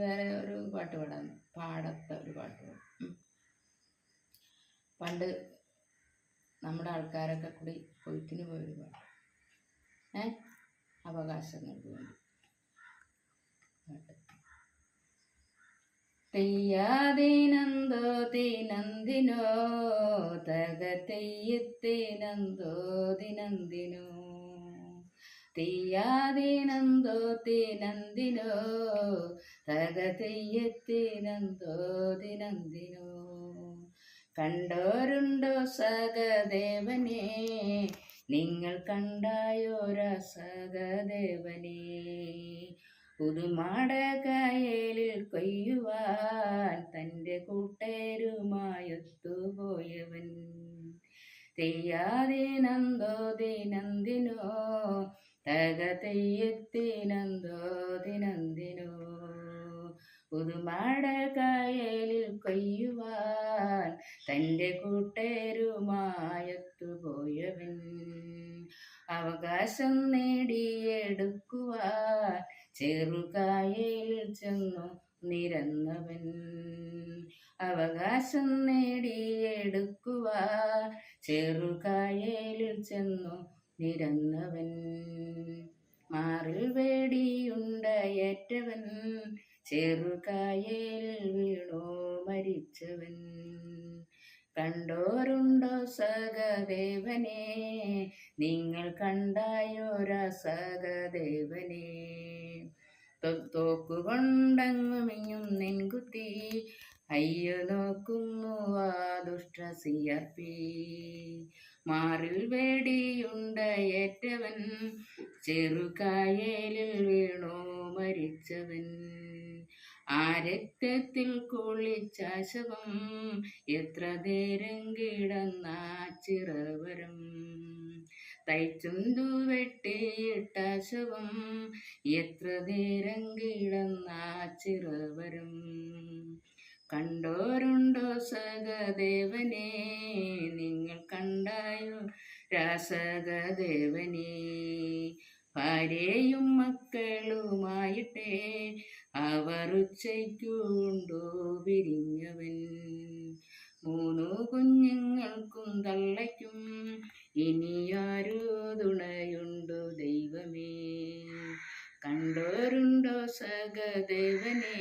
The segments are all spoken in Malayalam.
വേറെ ഒരു പാട്ട് പാടാൻ, പാടത്ത ഒരു പാട്ട് പാടും. പണ്ട് നമ്മുടെ ആൾക്കാരൊക്കെ കൂടി കൊയ്ത്തിന് പോയൊരു പാട്ട്, അവകാശങ്ങൾക്ക് വേണ്ടി പാട്ട്. തെയ്യാതീനന്തോ തീനന്ദിനോ തക തെയ്യത്തേനന്തോ ദിനന്ദിനോ, തെയ്യാതീനന്തോ തീനന്ദിനോ തക തെയ്യത്തേനന്തോ ദിനന്ദിനോ. കണ്ടോരുണ്ടോ സഹദേവനെ, നിങ്ങൾ കണ്ടായോര സഹദേവനെ, പുതുമാടകായലിൽ കൊയ്യുവാൻ തൻ്റെ കൂട്ടരുമായൊത്തുപോയവൻ. തെയ്യാതീനന്തോ ദിനന്ദിനോ തക തെയ്യത്തിനന്തോ ദിനന്ദിനോ, പുതുമാടകായലിൽ കൊയ്യുവാൻ തൻ്റെ കൂട്ടരുമായൊത്തുപോയവൻ. അവകാശം നേടിയെടുക്കുവാൻ ചെറുകായലിൽ ചെന്നു നിരന്നവൻ. അവകാശം നേടിയെടുക്കുവാൻ ചെറുകായലിൽ ചെന്നു നിരന്നവൻ. മാറിൽ വേടിയുണ്ടയറ്റവൻ, ചെറുകായലിൽ വീണു മരിച്ചവൻ. കണ്ടോരുണ്ടോ സഹദേവനെ, നിങ്ങൾ കണ്ടായോര സഹദേവനെ, തോക്കുകൊണ്ടങ്ങുമിങ്ങും നെൻകുത്തി അയ്യോ നോക്കുന്നു ആ ദുഷ്ട CRP. മാറിൽ വേടിയുണ്ടയറ്റവൻ, ചെറുകായലിൽ വീണു മരിച്ചവൻ. ആ രക്തത്തിൽ കുളിച്ച ശവം എത്ര നേരം കിടന്ന ചിറവരം, തൈച്ചുന്തു വെട്ടിയിട്ട ശവം എത്ര നേരം കിടന്ന ചിറവരം. കണ്ടോരുണ്ടോ സഹദേവനെ, നിങ്ങൾ കണ്ടായോ രാസഹദേവനെ, ഭാര്യയും മക്കളുമായിട്ടേ അവർ ഉച്ചയ്ക്കുണ്ടോ പിരിഞ്ഞവൻ. 3 കുഞ്ഞുങ്ങൾക്കും തള്ളയ്ക്കും ഇനിയാരോ തുണയുണ്ടോ ദൈവമേ. കണ്ടോരുണ്ടോ സഹദേവനെ,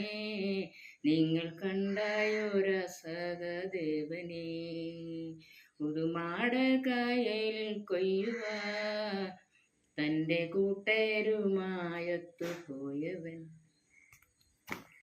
നിങ്ങൾ കണ്ടായോര സഹദേവനെ, പുതുമാടകായലിൽ കൊയ്യുവാൻ തൻ്റെ കൂട്ടരുമായൊത്തുപോയവൻ.